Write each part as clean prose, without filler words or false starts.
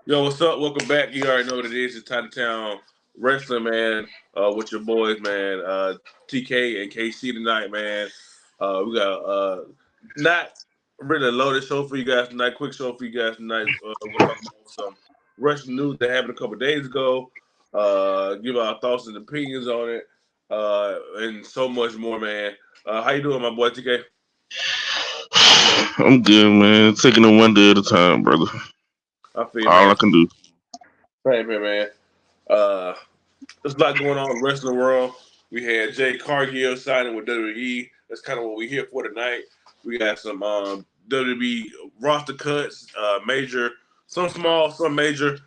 Yo, what's up? Welcome back. You already know what it is. It's Titletown Wrestling, man. With your boys, man. TK and KC tonight, man. We got not really a loaded show for you guys tonight. Quick show for you guys tonight. We'll talk about some wrestling news that happened a couple days ago. Give our thoughts and opinions on it, and so much more, man. How you doing, my boy TK? I'm good, man. Taking it one day at a time, brother. I feel you, All man. I can do. Same here, man. Uh, There's a lot going on in the rest of the world. We had Jade Cargill signing with WWE. That's kind of what we're here for tonight. We got some WWE roster cuts, major, some small, some major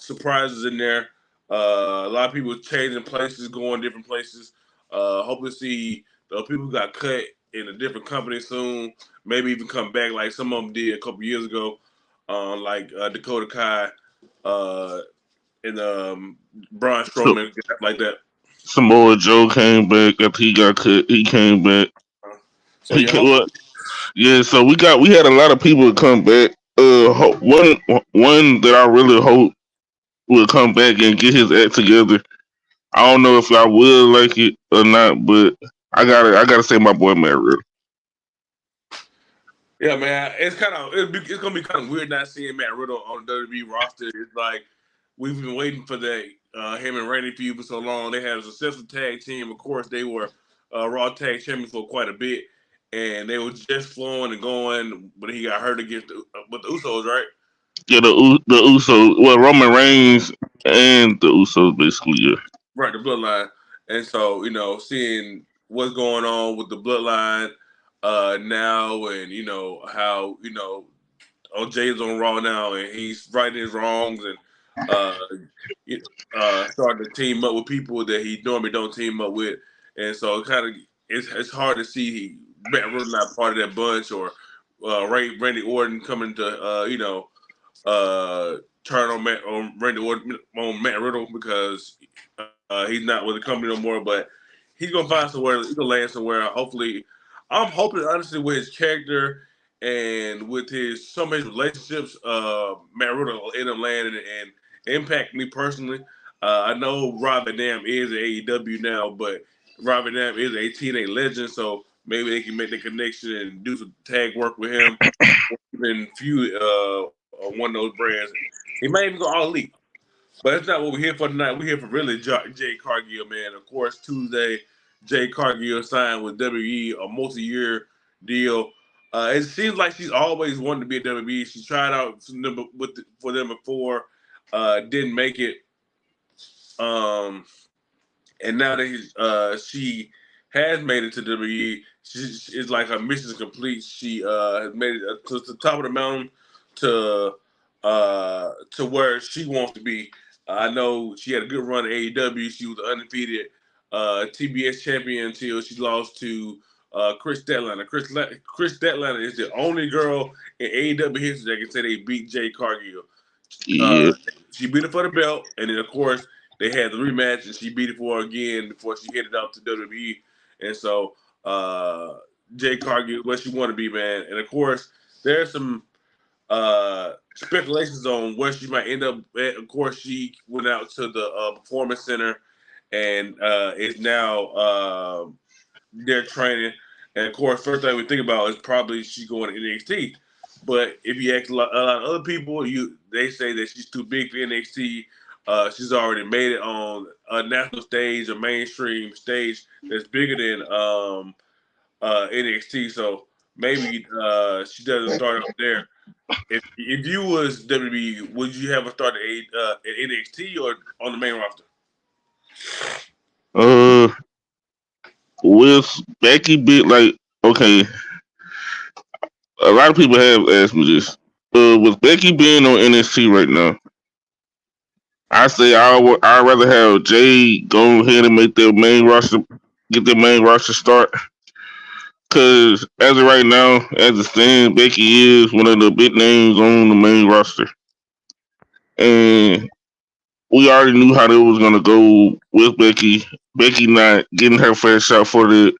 surprises in there. A lot of people changing places, going different places. Hope to see the people who got cut in a different company soon. Maybe even come back like some of them did a couple years ago, like Dakota Kai. Uh, and Braun So Strowman stuff like that. Samoa Joe came back after he got cut. He came back. So He yeah, came, hope what? Yeah. So we had a lot of people come back. One that I really hope will come back and get his act together. I don't know if y'all will like it or not, but I gotta say my boy Matt Riddle. yeah, man. It's gonna be kind of weird not seeing Matt Riddle on the WWE roster. It's like we've been waiting for that him and Randy feud for so long. They had a successful tag team. Of course, they were Raw tag champions for quite a bit, and they were just flowing and going. But he got hurt against with the Usos, right? Yeah, the Usos. Well, Roman Reigns and the Usos basically. Yeah. Right, the bloodline. And so, seeing what's going on with the bloodline now and, how, OJ's on Raw now and he's righting his wrongs and uh, starting to team up with people that he normally don't team up with. And so it's hard to see Matt Riddle not part of that bunch or Randy Orton coming to, turn on Randy Orton on Matt Riddle because he's not with the company no more. But he's gonna find somewhere. He's gonna land somewhere. Hopefully, I'm hoping honestly with his character and with his some of his relationships, Matt Riddle will end up landing and impact me personally. I know Rob Van Dam is at AEW now, but Rob Van Dam is a TNA legend, so maybe they can make the connection and do some tag work with him. Even feud on one of those brands. He might even go all elite. But that's not what we're here for tonight. We're here for really Jay Cargill, man. Of course, Tuesday, Jay Cargill signed with WWE a multi-year deal. It seems like she's always wanted to be at WWE. She tried out for them before, didn't make it. Um, and now that she has made it to WWE, it's like her mission is complete. She has made it to the top of the mountain to where she wants to be. I know she had a good run at AEW. She was undefeated TBS champion until she lost to Chris Statlander. Chris Statlander is the only girl in AEW history that can say they beat Jay Cargill. Uh, Yeah. she beat her for the belt, and then of course they had the rematch, and she beat it for her again before she headed out to WWE. And so Jay Cargill, what she want to be, man. And of course, there's some speculations on where she might end up at. Of course, she went out to the performance center and is now their training. And of course, first thing we think about is probably she's going to NXT. But if you ask a lot of other people, they say that she's too big for NXT. She's already made it on a national stage, a mainstream stage that's bigger than NXT. So maybe she doesn't start up there. If you was WWE, would you have her start at NXT or on the main roster? Uh, with Becky bit like okay, a lot of people have asked me this. With Becky being on NXT right now, I say I'd rather have Jay go ahead and make their main roster, get their main roster start. Cause as of right now, as it stands, Becky is one of the big names on the main roster, and we already knew how it was gonna go with Becky. Becky not getting her fair shot for the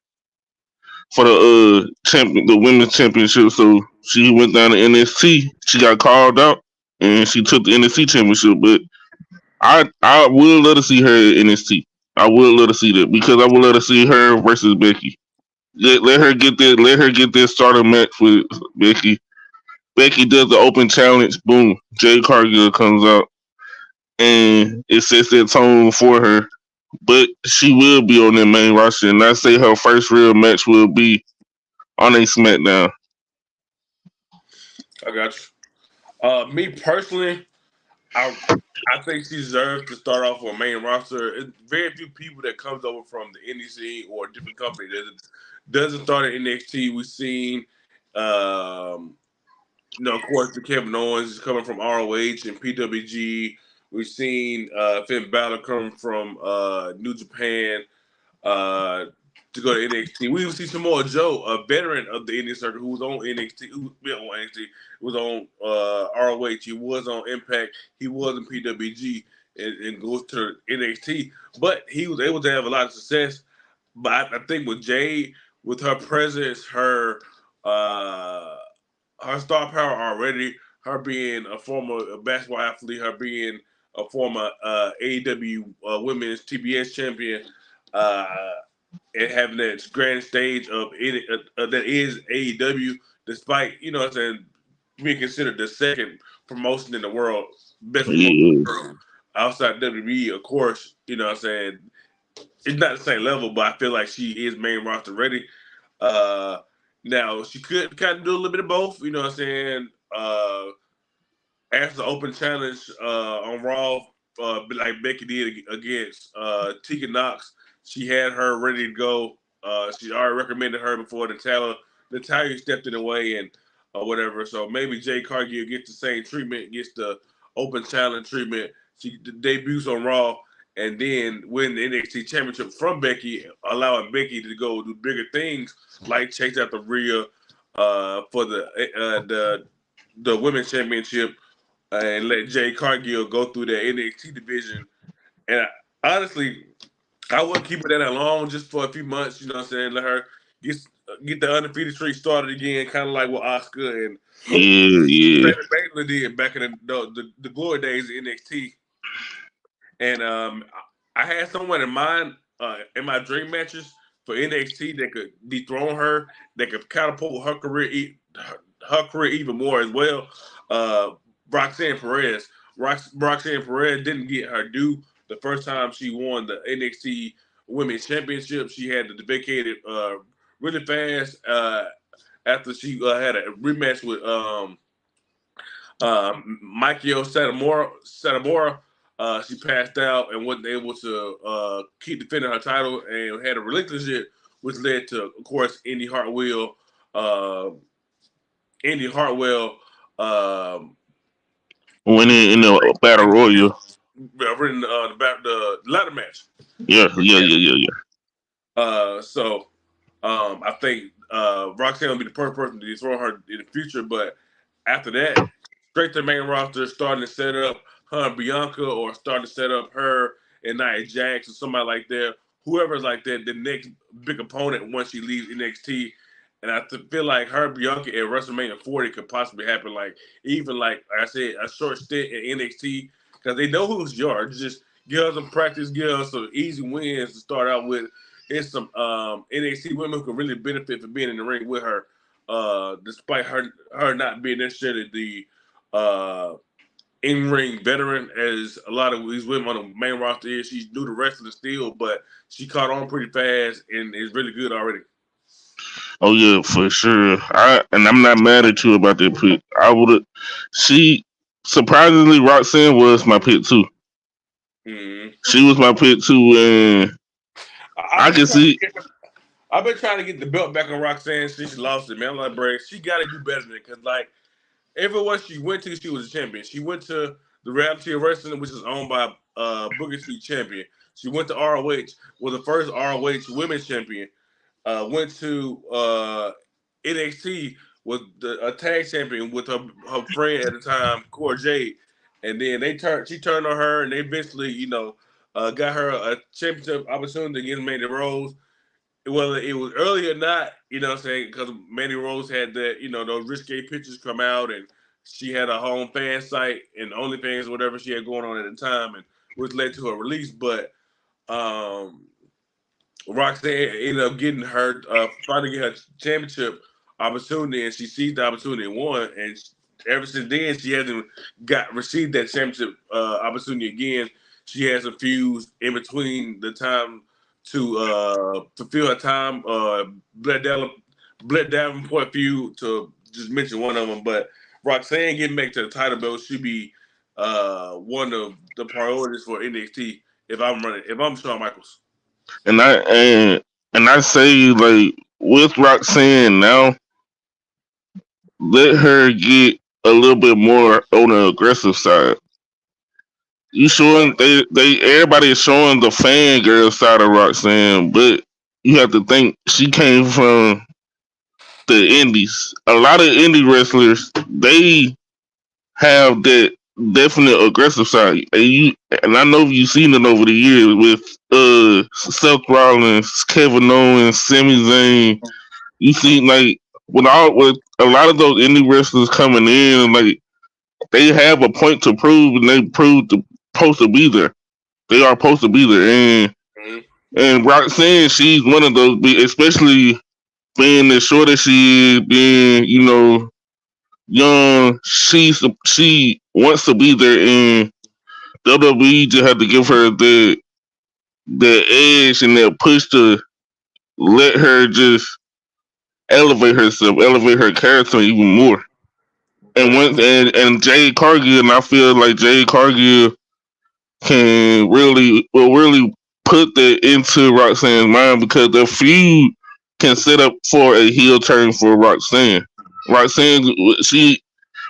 champion, the women's championship. So she went down to NXT. She got called out, and she took the NXT championship. But I would love to see her at NXT. I would love to see that because I would love to see her versus Becky. Let her get that. Let her get that starter match with Becky. Becky does the open challenge. Boom. Jade Cargill comes out, and it sets that tone for her. But she will be on the main roster, and I say her first real match will be on a SmackDown. I got you. Me personally, I I think she deserves to start off with a main roster. It's very few people that comes over from the indie scene or a different company that doesn't start at NXT. We've seen, um, of course, the Kevin Owens is coming from ROH and PWG. We've seen Finn Balor come from New Japan uh, to go to NXT. We even see Samoa Joe, a veteran of the Indian circuit, who was on NXT, who been on NXT, was on ROH, he was on Impact, he was in PWG, and goes to NXT. But he was able to have a lot of success. But I think with Jade, with her presence, uh, her star power already, her being a former basketball athlete, her being a former AEW Women's TBS champion, uh, and having that grand stage of it that is AEW, despite what I'm saying, being considered the second promotion in the world, best promotion in Yeah, the world outside WWE. Of course, what I'm saying, it's not the same level, but I feel like she is main roster ready. Uh, Now she could kind of do a little bit of both. You know what I'm saying? After the open challenge on Raw, like Becky did against Tegan Knox, she had her ready to go. She already recommended her before Natalia stepped in the way and whatever. So maybe Jay Cargill gets the same treatment, gets the open challenge treatment. She debuts on Raw and then win the NXT Championship from Becky, allowing Becky to go do bigger things like chase out the Rhea for the women's championship and let Jay Cargill go through the NXT division. And honestly, I wouldn't keep it that long just for a few months. You know what I'm saying? Let her get get the undefeated streak started again, kind of like what Oscar and yeah, yeah, Shayna Baszler did back in the glory days of NXT. And I had someone in mind in my dream matches for NXT that could dethrone her, that could catapult her career, her career even more as well. Uh, Roxanne Perez. Roxanne Perez didn't get her due the first time she won the NXT Women's Championship. She had to vacate it really fast after she had a rematch with Michael Satamora, she passed out and wasn't able to keep defending her title and had a relinquish it, which led to, of course, Uh, Indy Hartwell winning in the battle royal. winning the ladder match. Yeah, yeah, yeah, yeah, yeah. So I think Roxanne will be the perfect person to dethrone her in the future. But after that, straight to the main roster, starting to set up her and Bianca, or starting to set up her and Nia Jax or somebody like that. Whoever's like that, the next big opponent once she leaves NXT. And feel like her and Bianca at WrestleMania 40 could possibly happen. Like even like I said, a short stint in NXT because they know who's yours. Just give us some practice, give us some easy wins to start out with. It's some NXT women who can really benefit from being in the ring with her, despite her not being necessarily the in ring veteran as a lot of these women on the main roster is. She's new to wrestling still, but she caught on pretty fast and is really good already. Oh yeah, for sure. I'm not mad at you about that pick. I would have. She surprisingly Roxanne was my pick too. Mm-hmm. She was my pick too, and I've I been can trying to see. get I've been trying to get the belt back on Roxanne since she lost it, man. I'm like, bro, she got to do better than it because like everywhere she went to, she was a champion. She went to the Reality of Wrestling, which is owned by Booker T champion. She went to ROH, was the first ROH women's champion. Went to NXT, was a tag champion with her friend at the time, Cora Jade. And then she turned on her, and they eventually, got her a championship opportunity against Mandy Rose, whether it was early or not, you know what I'm saying? Because Mandy Rose had that, those risque pictures come out and she had a home fan site and OnlyFans, whatever she had going on at the time, and which led to her release. But um, Roxanne ended up getting her, finally get her championship opportunity, and she seized the opportunity and won. And ever since then, she hasn't got received that championship opportunity again. She has a few in between the time to fulfill her time. Bled Davenport feud, to just mention one of them, but Roxanne getting back to the title belt should be one of the priorities for NXT if I'm Shawn Michaels. And I say like with Roxanne now, let her get a little bit more on the aggressive side. You showing they everybody is showing the fangirl side of Roxanne, but you have to think she came from the indies. A lot of indie wrestlers they have that definite aggressive side, and I know you've seen it over the years with Seth Rollins, Kevin Owens, Sami Zayn. You see, like with a lot of those indie wrestlers coming in, like they have a point to prove, and they prove to supposed to be there. They are supposed to be there, Mhm. and Roxanne, she's one of those, especially being as short as she is, being young. She wants to be there, and WWE just had to give her the edge and that push to let her just elevate herself, elevate her character even more. And Okay. Jade Cargill, and I feel like Jade Cargill can really put that into Roxanne's mind because the feud can set up for a heel turn for Roxanne. Roxanne, she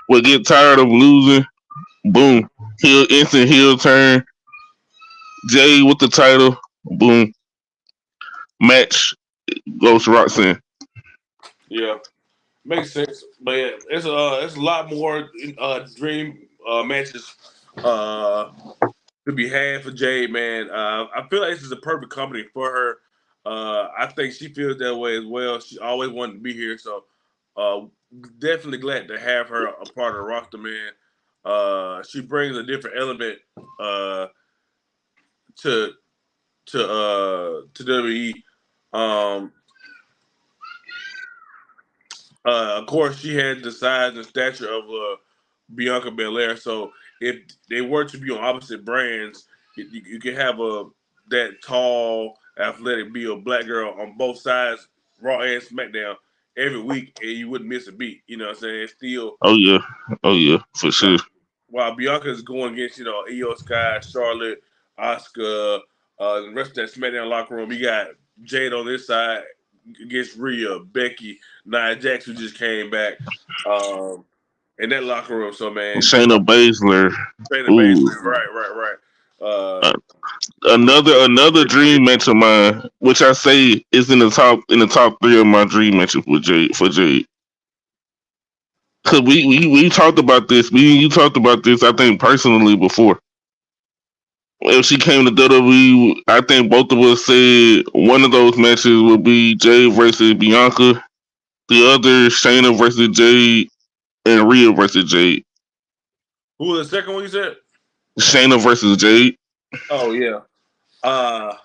would get tired of losing. Boom, instant heel turn. Jay with the title. Boom, match goes to Roxanne. Yeah, makes sense. But yeah, it's a lot more dream matches uh, to be had for Jade, man. I feel like this is a perfect company for her. I think she feels that way as well. She always wanted to be here, so uh, definitely glad to have her a part of the roster, man. She brings a different element uh, to to WWE. Um, of course, she had the size and stature of Bianca Belair. So if they were to be on opposite brands, you could have that tall, athletic, be a black girl on both sides, Raw and SmackDown, every week, and you wouldn't miss a beat. You know what I'm saying? It's still Oh yeah, oh yeah, for while, sure. while Bianca is going against Io Sky, Charlotte, Oscar, the rest of that SmackDown locker room. You got Jade on this side against Rhea, Becky, Nia Jax, who just came back. Um, in that locker room. So man, Shayna Baszler. Shayna Ooh, Baszler, right. uh, another dream match of mine, which I say is in the top three of my dream matches with Jade for Jade. Cause we talked about this. Me and you talked about this. I think personally before. If she came to WWE, I think both of us said one of those matches would be Jade versus Bianca. The other Shayna versus Jade and Rhea versus Jade. Who was the second one you said? Shayna versus Jade. Oh yeah. Uh,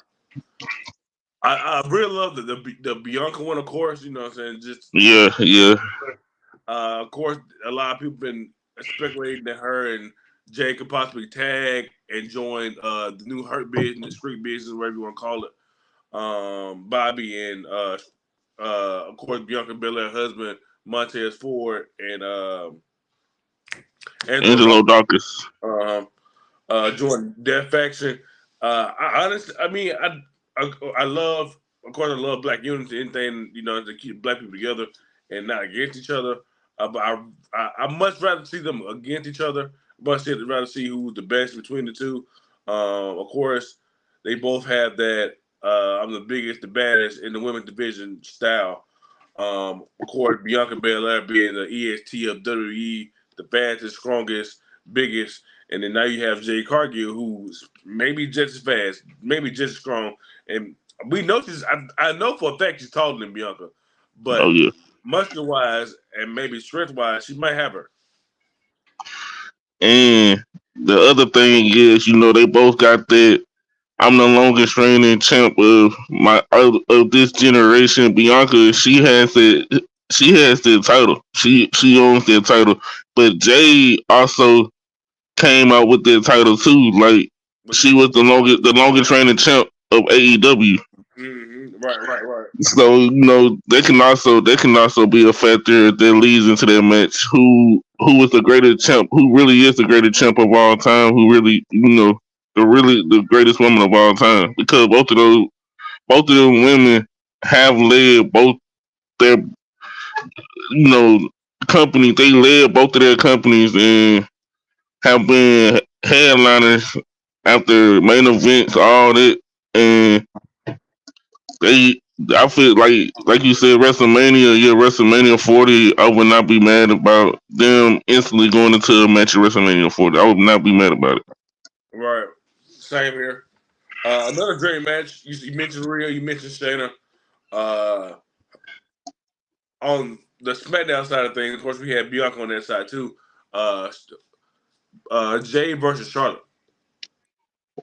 I really love the Bianca one, of course. You know what I'm saying? Just Yeah, yeah. of course, a lot of people been speculating that her and Jay could possibly tag and join the new Hurt Business, Street Business, whatever you want to call it. Bobby and of course Bianca Belair husband Montez Ford and Angelo Angelo Dawkins Dawkins. um, joined their faction. I honestly, I mean, I love, of course, I love Black unity, anything to keep Black people together and not against each other. But I much rather see them against each other. Much rather see who's the best between the two. Of course, they both have that. I'm the biggest, the baddest in the women's division style. Of course, Bianca Belair being the EST of WWE, the fastest, strongest, biggest, and then now you have Jade Cargill, who's maybe just as fast, maybe just as strong, and we know she's. I know for a fact she's taller than Bianca, Oh but yeah. muscle wise and maybe strength wise, she might have her. And the other thing is, they both got that. I'm the longest reigning champ of this generation. Bianca, she has it. She has the title. She owns that title. But Jade also came out with that title too. Like But she was the longest reigning champ of AEW. right. So they can also be a factor that leads into that match. Who is the greatest champ? Who really is the greatest champ of all time? Who really the greatest woman of all time? Because both of them women have led both their you know companies. They led both of their companies and have been headliners after main events, all that, and they. I feel like you said, WrestleMania. Yeah, WrestleMania 40. I would not be mad about them instantly going into a match at WrestleMania 40. I would not be mad about it. Right. Same here. Another great match. You mentioned Rhea. You mentioned Shayna. Uh, on the SmackDown side of things, of course, we had Bianca on that side too. Uh, Jay versus Charlotte.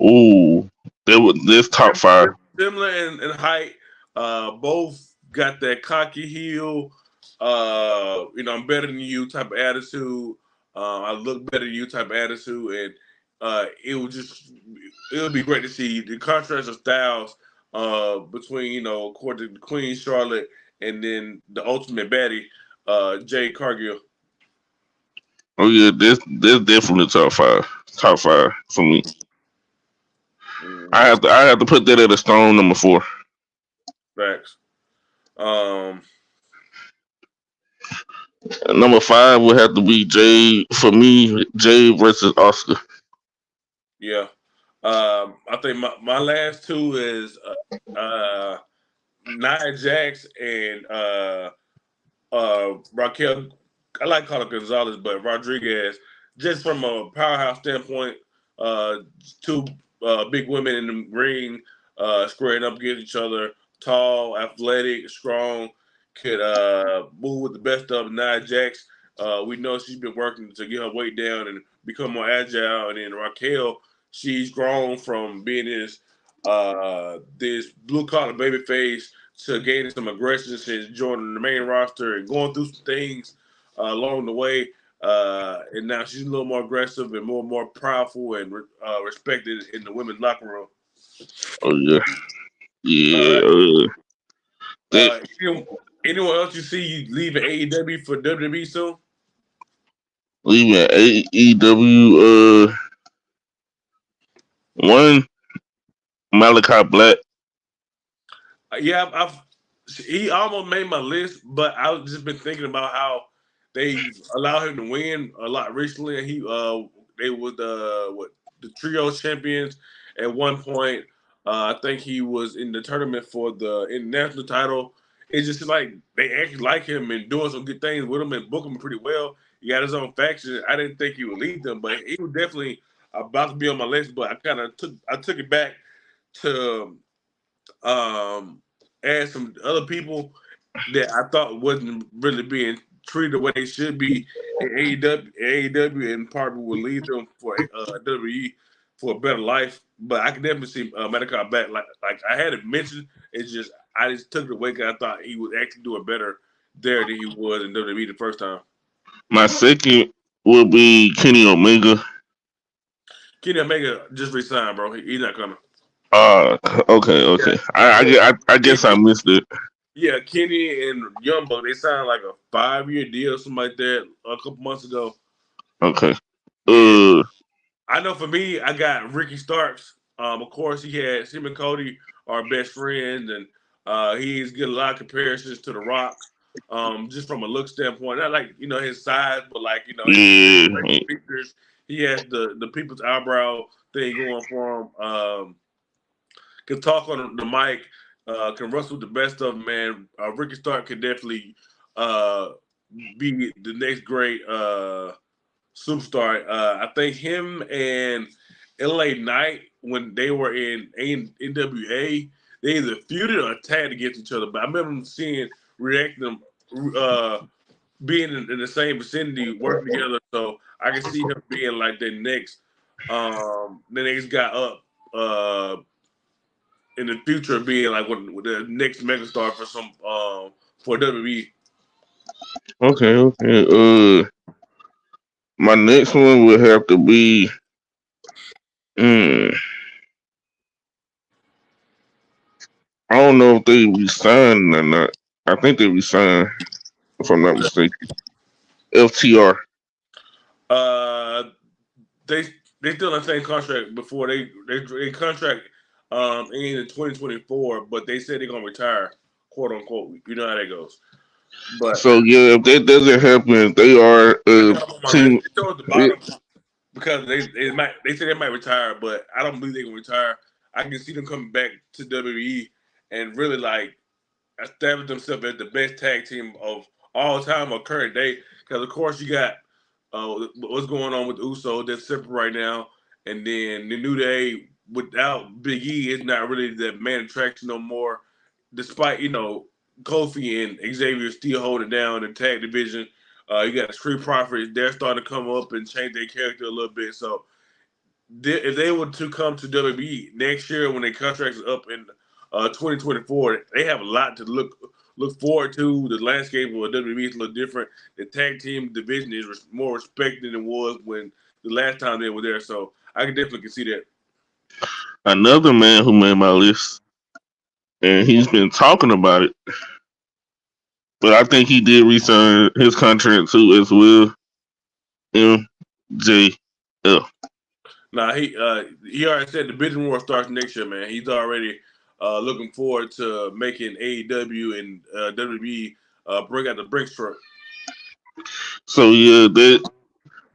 Ooh, this top five. Similar in height. Both got that cocky heel. I'm better than you type of attitude. I look better than you type of attitude, and it would be great to see the contrast of styles between of course the Queen Charlotte and then the ultimate baddie, Jade Cargill. Oh yeah, this definitely top five. Top five for me. I Mm-hmm. have to I have to put that at a strong number four. Facts. Um, Number five would have to be Jade for me. Jade versus Oscar. yeah. I think my last two is Nia Jax and Raquel. I like to call it Gonzalez, but Rodriguez. Just from a powerhouse standpoint, uh, two big women in the ring, squaring up against each other. Tall, athletic, strong, could move with the best of Nia Jax. We know she's been working to get her weight down and become more agile. And then Raquel, she's grown from being this blue collar baby face to gaining some aggression since joining the main roster and going through some things along the way. And now she's a little more aggressive and more powerful and respected in the women's locker room. Oh yeah, All yeah. right. That Anyone else you see leaving AEW for WWE soon? leaving AEW. One Malachi Black. Yeah, he almost made my list, but I've just been thinking about how they allowed him to win a lot recently. And they were the trio champions at one point. I think he was in the tournament for the international title. It's just like they actually like him and doing some good things with him and book him pretty well. He got his own faction. I didn't think he would lead them, but he was definitely about to be on my list. But I took it back to um, and some other people that I thought wasn't really being treated the way they should be in AEW and probably would lead them for WWE for a better life. But I can definitely see Medicare back. Like I had it mentioned, it's just I just took it away because I thought he was actually doing better there than he was in WWE the first time. My second will be Kenny Omega. Kenny Omega just resigned, bro. He's not coming. Uh, okay, Yeah, okay. I guess I missed it. yeah, Kenny and Young Buck, they signed like a 5-year deal, something like that, a couple months ago. Okay. And Uh, I know for me, I got Ricky Starks. Of course, he had him and Cody are best friends, and he's getting a lot of comparisons to The Rock, just from a look standpoint. Not like his size, but like his yeah. features. He has the people's eyebrow thing going for him. Can talk on the mic, can wrestle with the best of them, man. Ricky Stark can definitely uh, be the next great superstar. I think him and LA Knight, when they were in NWA, they either feuded or tagged against each other. But I remember seeing reacting them uh, being in the same vicinity, working together. So I can see him being like the next guy up in the future, being like with the next megastar for some for WWE. Okay, okay. My next one would have to be. Mm, I don't know if they resigned or not. I think they resigned, if I'm not mistaken. FTR. Uh, they they still in the same contract before they contract in 2024, but they said they're gonna retire, quote unquote. You know how that goes. But So yeah, if that doesn't happen, they are I a got them on my list. team. It's still at the It, bottom because they say they might retire, but I don't believe they're gonna retire. I can see them coming back to WWE and really like establish themselves as the best tag team of all time or current day. Because of course you got what's going on with Uso that's separate right now, and then the New Day without Big E is not really that main attraction no more. Despite Kofi and Xavier still holding down the tag division, you got the Street Profits. They're starting to come up and change their character a little bit. So if they were to come to WWE next year when their contracts are up in 2024, they have a lot to look forward to. The landscape of WWE is a little different. The tag team division is more respected than it was when the last time they were there. So I can definitely see that. Another man who made my list, and he's been talking about it, but I think he did resign his contract too as well. MJF. Now he already said the bidding war starts next year, man. He's already looking forward to making AEW and WWE bring out the bricks truck. So yeah, that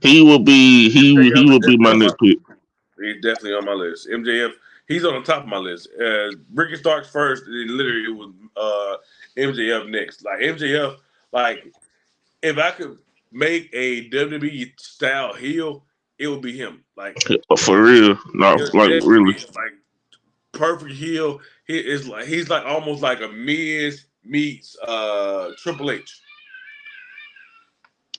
he will be he MJF is will be definitely my on my next pick. He's definitely on my list. MJF, he's on the top of my list. Ricky Starks first, and then literally it was MJF next. Like MJF, like if I could make a WWE style heel, it would be him. Like For real, not it like definitely really, be him. Like perfect heel. He is like he's like almost like a Miz meets Triple H.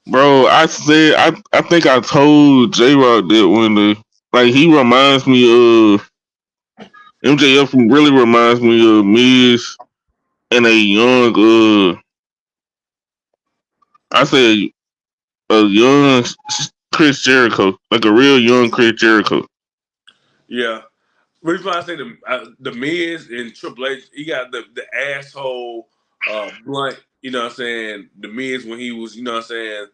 bro. I think I told J Rock that when the like he reminds me of MJF really reminds me of Miz and a young I said a young Chris Jericho, like a real young Chris Jericho. Yeah. Reason why I say the Miz and Triple H, he got the asshole blunt, you know what I'm saying? The Miz when he was, you know what I'm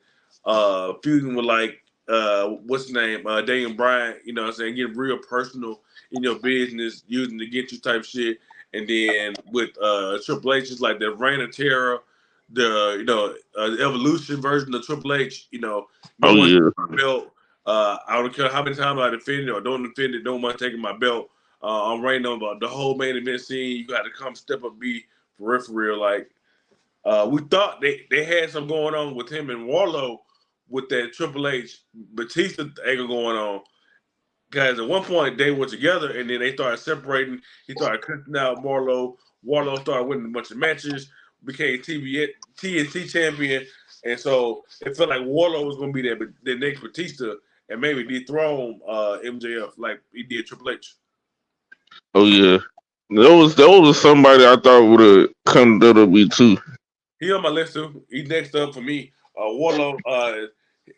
saying, feuding with like what's his name? Daniel Bryan, you know what I'm saying, getting real personal in your business, using to get you type shit. And then with Triple H, it's like the Reign of Terror, the evolution version of Triple H, no Oh one yeah, belt. I don't care how many times I defend it or don't defend it, no one taking my belt. I'm writing on the whole main event scene. You got to come step up, be for real, for real. Like we thought they had some going on with him and Warlow with that Triple H Batista angle going on. Guys, at one point they were together and then they started separating. He started cutting out Warlow. Warlow started winning a bunch of matches, became TNT champion, and so it felt like Warlow was going to be the next Batista and maybe dethrone MJF like he did Triple H. oh yeah. That was somebody I thought would have come to WWE too. He on my list too. He's next up for me. Warlow.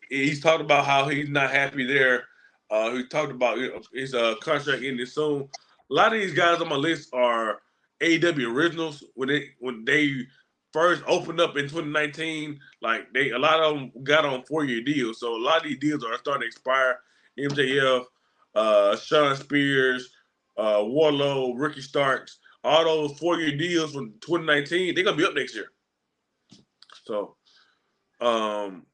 He's talked about how he's not happy there. He talked about his contract ending soon. A lot of these guys on my list are AEW originals. When they first opened up in 2019, like a lot of them got on 4-year deals. So a lot of these deals are starting to expire. MJF, Sean Spears, Warlow, Ricky Starks, all those 4-year deals from 2019, they're gonna be up next year. So um,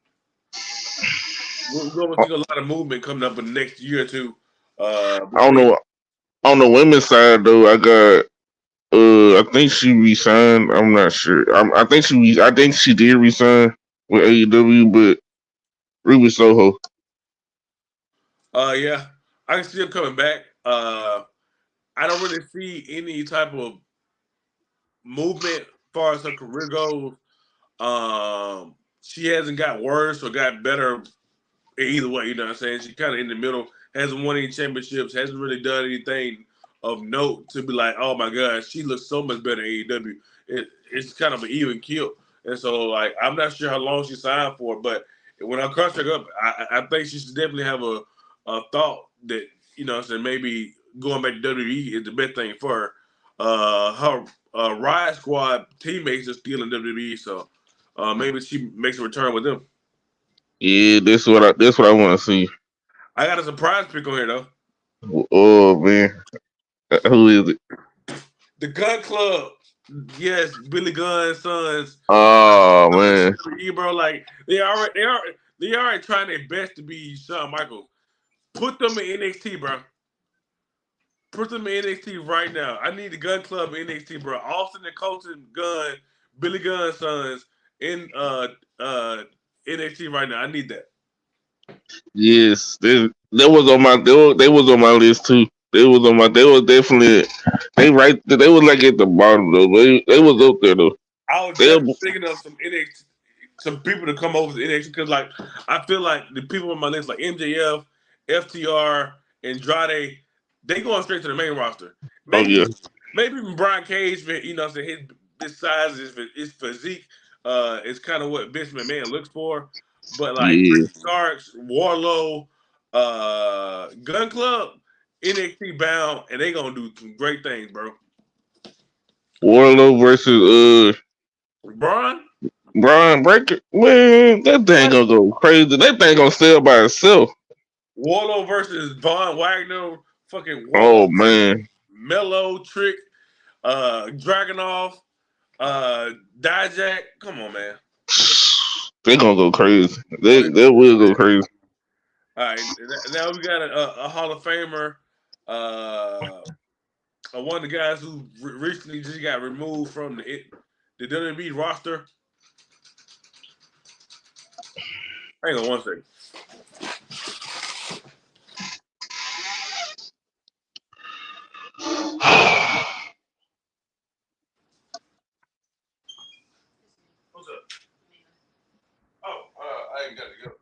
we're going to see a lot of movement coming up in the next year or two. I don't Between know. On the women's side though, I got I think she resigned. I'm not sure. I think she did resign with AEW, but Ruby Soho. yeah, I can see him coming back. I don't really see any type of movement as far as her career goes. she hasn't got worse or got better either way. You know what I'm saying? She kind of in the middle. Hasn't won any championships. Hasn't really done anything of note to be like, oh my god, she looks so much better in AEW. It's kind of an even kill. And so, like, I'm not sure how long she signed for, but when her contract up, I think she should definitely have a thought that, you know, so maybe going back to WWE is the best thing for her. Her Riot Squad teammates are still in WWE, so maybe she makes a return with them. Yeah, that's what I want to see. I got a surprise pick on here though. Oh man, who is it? The Gun Club. Yes, Billy Gunn's sons. Oh man, Bro, like they already trying their best to be Shawn Michaels. Put them in NXT, bro. Put them in NXT right now. I need the Gun Club in NXT, bro. Austin and Colton Gunn, Billy Gunn's sons in NXT right now. I need that. yes, that was on my they was on my list too. They was definitely they was like at the bottom though. They was up there though. I was They definitely thinking of some NXT, some people to come over to NXT because, like, I feel like the people on my list, like MJF, FTR, Andrade, they going straight to the main roster. oh Maybe, yeah, maybe even Brian Cage, you know, what I'm saying his size, his physique, is kind of what Vince McMahon looks for. But like yeah. Ricky Starks, Warlow, Gun Club, NXT bound, and they gonna do some great things, bro. Warlow versus Braun. Brian Breaker. Man, that thing gonna go crazy. That thing gonna sell by itself. Warlow versus Von Wagner, fucking Warlow Oh versus man, Mello, Trick, Dragonoff, Dijak. Come on, man. they gonna go crazy. Oh, They will go crazy. all right. Now we got a Hall of Famer, uh, one of the guys who recently just got removed from the WWE roster. Hang on one second. What's up? Oh, I ain't got to go.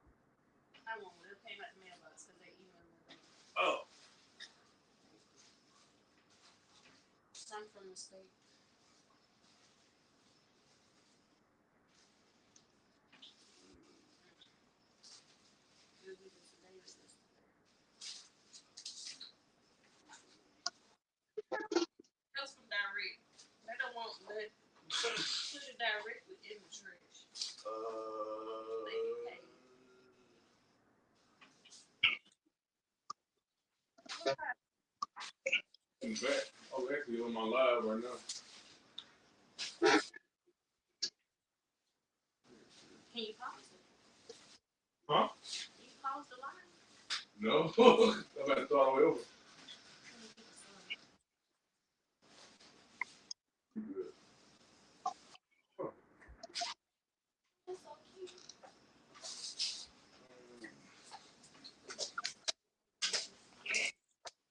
Oh, I'm back. Oh, actually on my live right now. Huh? No. I'm about to start all the way over.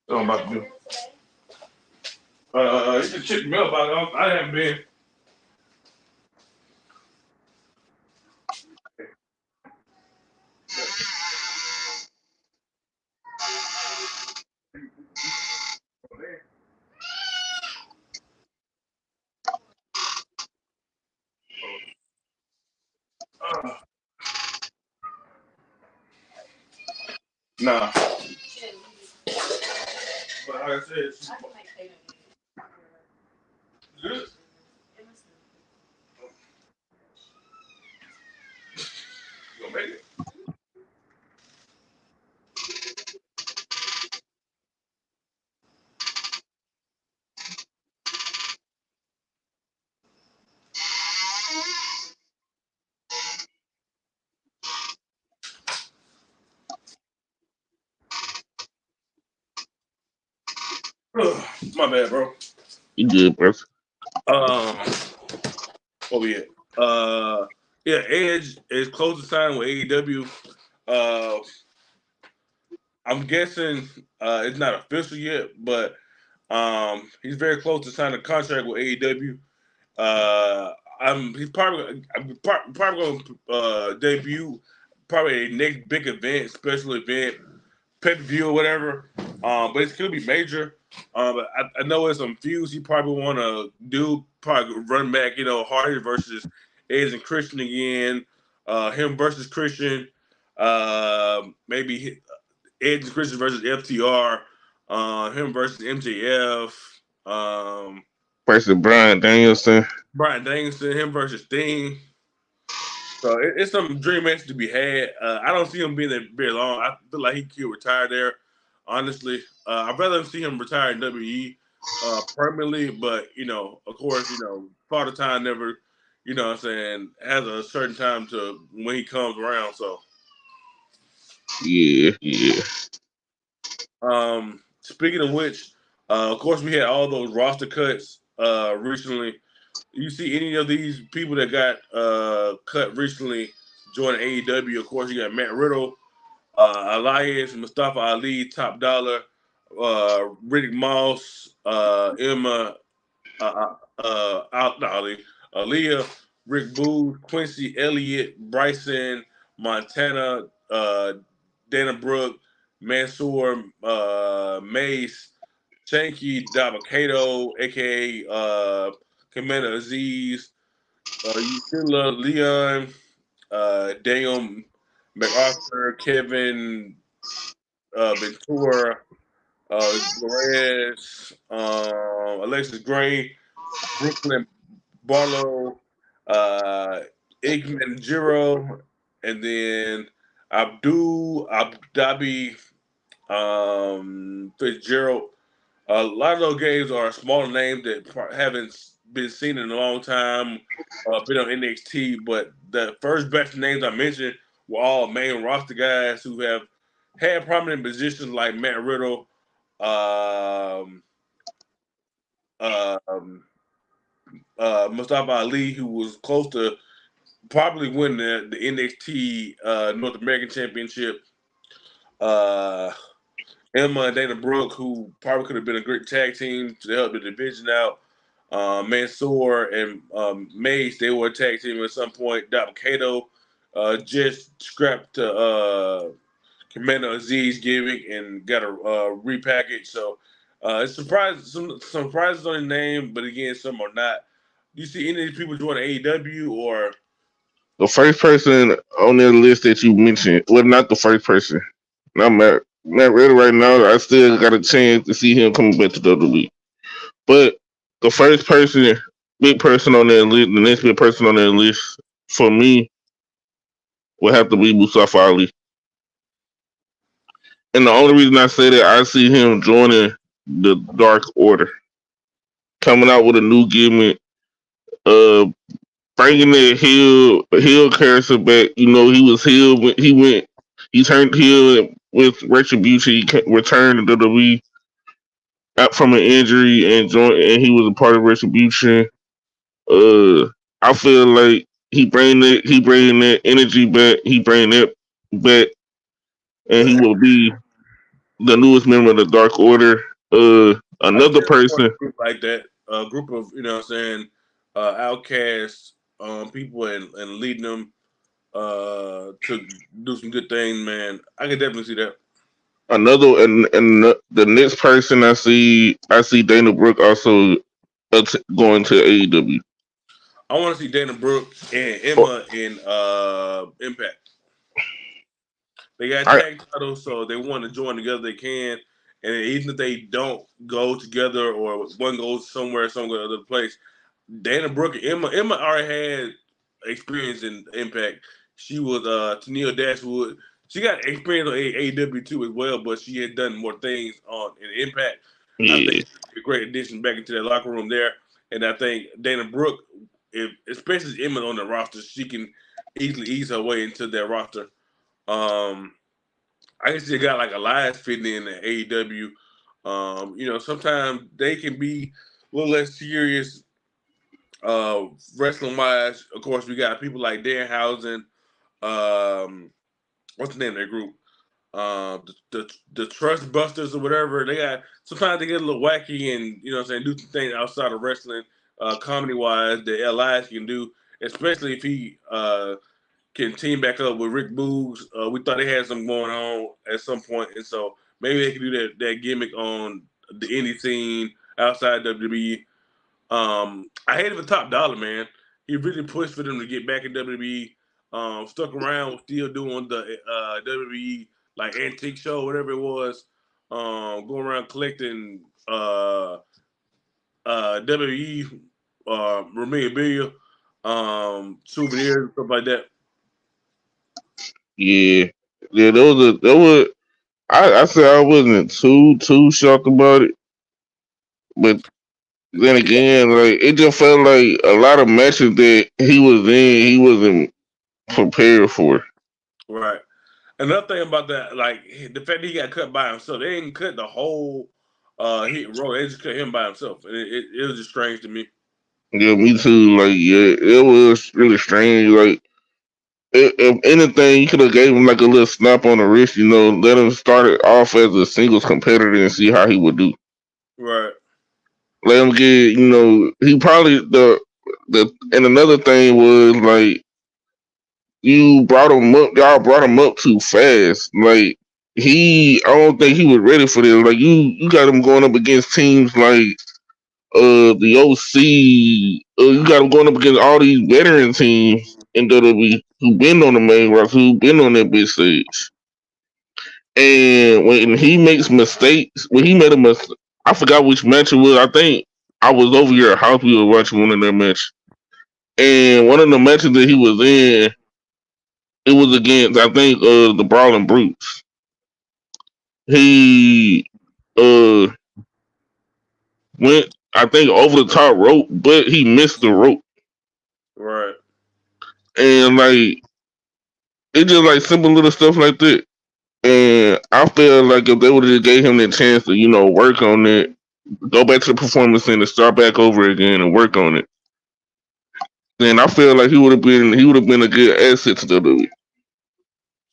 So I'm about to do. You can check me up. I haven't been. Nah. But like I said, she's good. You gonna make it? My bad, bro. You good, bro? Um, what we at? Yeah, Edge is close to signing with AEW. Uh, I'm guessing it's not official yet, but he's very close to signing a contract with AEW. He's probably going to debut probably a next big event, special event, pay per view or whatever. But it's gonna be major. But I know there's some feuds he probably want to do. Probably run back, Hardy versus Edge and Christian again. Him versus Christian. Maybe Edge and Christian versus FTR. Him versus MJF. Versus Brian Danielson. Brian Danielson. Him versus Sting. So it's some dream match to be had. I don't see him being there very long. I feel like he could retire there. Honestly, I'd rather see him retire in WWE permanently. But of course, Father Time never, what I'm saying, has a certain time to when he comes around. So, Yeah, yeah. speaking of which, of course, we had all those roster cuts recently. You see any of these people that got cut recently joining AEW? Of course, you got Matt Riddle, Elias, Mustafa Ali, Top Dollar, Riddick Moss, Emma, not Ali, Aaliyah, Rick Booth, Quincy Elliott, Bryson, Montana, Dana Brooke, Mansoor, Mace, Shanky, Dabakato, aka Commander Aziz, Yusila Leon, Daniel MacArthur, Kevin Ventura, Perez, Alexis Gray, Brooklyn Barlow, uh, Igman Jiro, and then Abdul Abdabi Fitzgerald. A lot of those games are smaller names that haven't been seen in a long time, been on NXT. But the first batch of names I mentioned were all main roster guys who have had prominent positions like Matt Riddle, um, um, Mustafa Ali, who was close to probably winning the NXT North American Championship. Uh, Emma and Dana Brooke, who probably could have been a great tag team to help the division out. Mansoor and Mace, they were a tag team at some point. Dr. Kato just scrapped to Commander Aziz gimmick and got a repackage. So it's some surprises on the name, but again, some are not. Do you see any of these people join AEW or The first person on that list that you mentioned, well, not the first person. Not Matt Riddle right now. I still got a chance to see him coming back to WWE. But the first person, big person on that list, the next big person on that list for me would have to be Mustafa Ali. And the only reason I say that, I see him joining the Dark Order, coming out with a new gimmick, uh, bringing that heel character back. He was heel when he turned heel with Retribution. He returned to WWE out from an injury and joined, and he was a part of Retribution. I feel like he bring that energy back. He bring that back, and he will be the newest member of the Dark Order. I Another just want person, a group like that, a group of what I'm saying, outcasts, people and leading them to do some good things, man. I can definitely see that. and the next person I see Dana Brooke also going to AEW. I want to see Dana Brooke and Emma in Impact. They got I tag titles, so they want to join together. They can, and even if they don't go together or one goes somewhere, some go to other place, Dana Brooke and Emma already had experience in Impact. She was Tennille Dashwood. She got experience on AEW too as well, but she had done more things on in Impact. I think yeah, she'd be a great addition back into that locker room there. And I think Dana Brooke, if especially Emma on the roster, she can easily ease her way into that roster. Um, I can see a guy like Elias fitting in at AEW. Sometimes they can be a little less serious wrestling wise. Of course, we got people like Danhausen. Um, what's the name of their group? The Trust Busters or whatever. They got sometimes they get a little wacky and do some things outside of wrestling. comedy wise that Elias can do, especially if he can team back up with Rick Boogs. We thought they had something going on at some point, and so maybe they can do that gimmick on the indie scene outside WWE. I hate him for Top Dollar, man. He really pushed for them to get back in WWE. Stuck around, still doing the WWE like antique show, whatever it was. Going around collecting WWE memorabilia, souvenirs, stuff like that. Yeah, yeah. There was. I said I wasn't too shocked about it, but then again, like it just felt like a lot of matches that he was in, he wasn't prepared for. Right. Another thing about that, like the fact that he got cut by himself, they didn't cut the whole hit row. They just cut him by himself. It was just strange to me. Yeah, me too. Like, yeah, it was really strange. Like, if anything, you could have gave him like a little snap on the wrist. You know, let him start it off as a singles competitor and see how he would do. Right. Let him get, you know, he probably the and another thing was like you brought him up, y'all brought him up too fast. Like I don't think he was ready for this. Like you got him going up against teams like the OC. You got him going up against all these veteran teams in WWE who been on the main roster, who been on that big stage. And when he makes mistakes, when he made a mistake, I forgot which match it was. I think I was over here at house. We were watching one of their matches, and one of the matches that he was in, it was against I think the Brawling Brutes. He uh went I think over the top rope, but he missed the rope, Right. and like it's just like simple little stuff like that. And I feel like if they would have gave him the chance to, you know, work on it, go back to the performance center, start back over again, and work on it, then I feel like he would have been a good asset to WWE.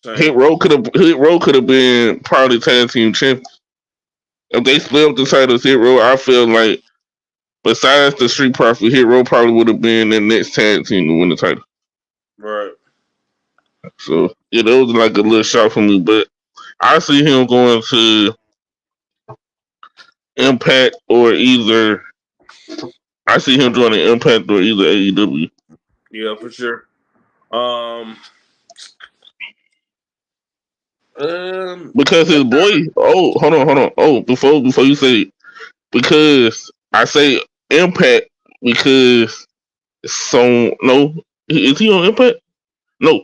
Same. Hit Row could have been probably tag team champion if they split up the titles. Hit Row, I feel like besides the Street Profit, Hit Row probably would have been the next tag team to win the title. Right. So yeah, that was like a little shock for me, but I see him going to Impact or either I see him joining Impact or either AEW Yeah, for sure. Um. because his boy. Oh, hold on. Oh, before you say because I say Impact because so no is he on Impact? No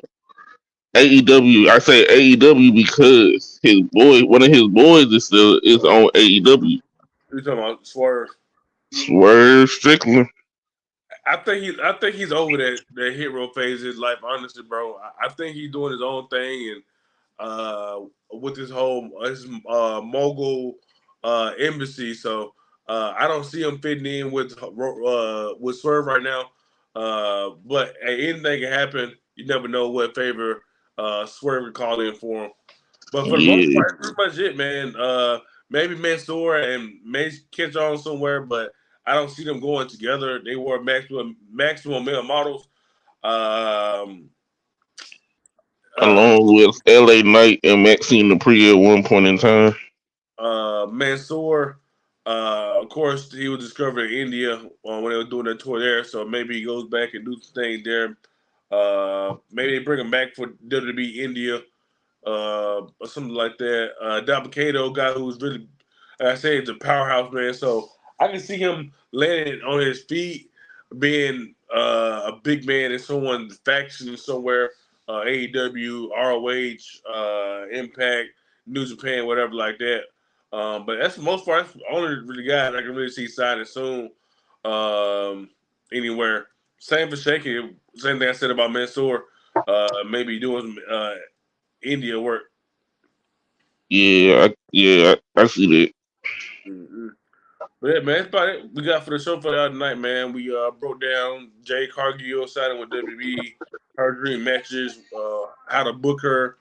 AEW. I say AEW because his boy, one of his boys, is on AEW. You talking about Swerve? Swerve Strickland. I think he's over that hero phase of his life. Honestly, bro, I think he's doing his own thing and with his mogul embassy. So I don't see him fitting in with Swerve right now. But hey, anything can happen. You never know what favor Swerve can call in for him. But for the most Yeah, part, that's pretty much it, man. Maybe Mansoor and May catch on somewhere, but I don't see them going together. They were maximum male models. Um, uh, along with LA Knight and Maxine Dupree at one point in time. Mansoor, of course, he was discovered in India when they were doing their tour there. So maybe he goes back and do some things there. Maybe they bring him back for WWE India or something like that. Dabba-Kato, guy who's really, like I say, is a powerhouse, man. So I can see him landing on his feet, being a big man in someone's faction somewhere, AEW, ROH, Impact, New Japan, whatever like that. But that's the most part. That's the only really guy I can really see signing soon anywhere. Same for Shaky. Same thing I said about Mansoor. Maybe doing India work. Yeah, I see that. Mm-hmm. But yeah, man, that's about it we got for the show for the other night, man. We broke down Jade Cargill signing with WWE, her dream matches, how to book her,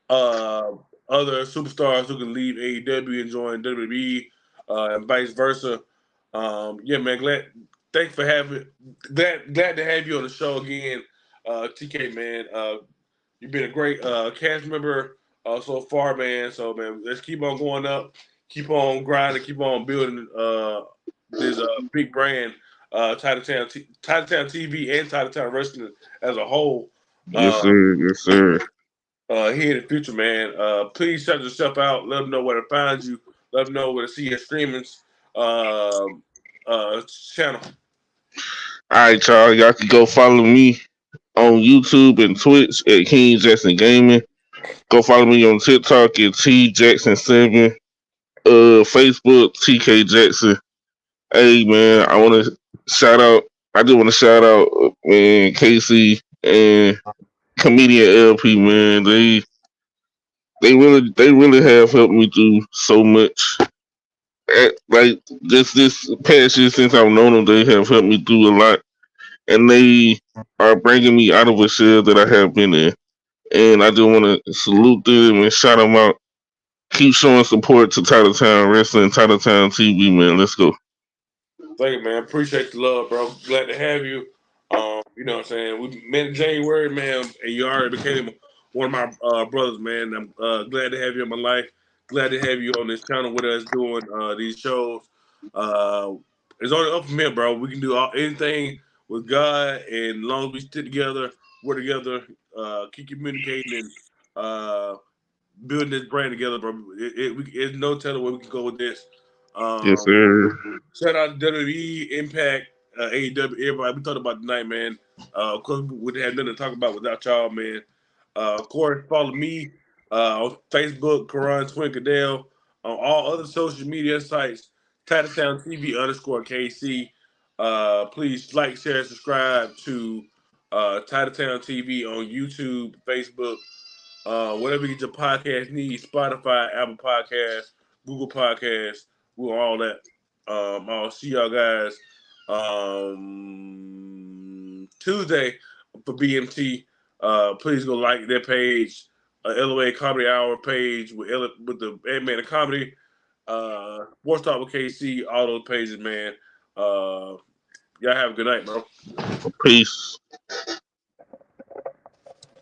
uh, other superstars who can leave AEW and join WWE, and vice versa. Yeah, man. Thanks for having. Glad to have you on the show again, TK, man. You've been a great cast member so far, man. So, man, let's keep on going up, keep on grinding, keep on building this big brand, Titletown TV and Titletown Wrestling as a whole. Yes, Uh, sir. Yes, sir. Here in the future, man. Please shout yourself out. Let them know where to find you. Let them know where to see your streamings um channel. All right, y'all. Y'all can go follow me on YouTube and Twitch at King Jackson Gaming. Go follow me on TikTok at T Jackson 7. Facebook TK Jackson. Hey man, I want to shout out. I do want to shout out man Casey and comedian LP man. They really have helped me do so much. Like just this past year since I've known them, they have helped me do a lot, and they are bringing me out of a shell that I have been in. And I just want to salute them and shout them out. Keep showing support to Titletown Wrestling, Titletown TV, man. Let's go. Thank you, man. Appreciate the love, bro. Glad to have you. You know what I'm saying? We met in January, man, and you already became one of my brothers, man. I'm glad to have you in my life. Glad to have you on this channel with us doing these shows. Uh, it's only up from here, bro. We can do anything with God, and as long as we stick together, work together, keep communicating, and building this brand together, bro. It's no telling where we can go with this. Yes, Um, sir. Shout out to WWE, Impact, AEW, everybody. We talked about tonight, man. Of course, we would have nothing to talk about without y'all, man. Of course, follow me on Facebook, Karan Twin Cadell, on all other social media sites, Titletown TV _KC. Please like, share, subscribe to Titletown TV on YouTube, Facebook, whatever you get your podcast needs, Spotify, Apple Podcasts, Google Podcasts, we're all that. I'll see y'all guys Tuesday for BMT. Please go like their page, LOA Comedy Hour page with the man of comedy, Sports Talk with KC, all those pages, man. Y'all have a good night, bro. Peace.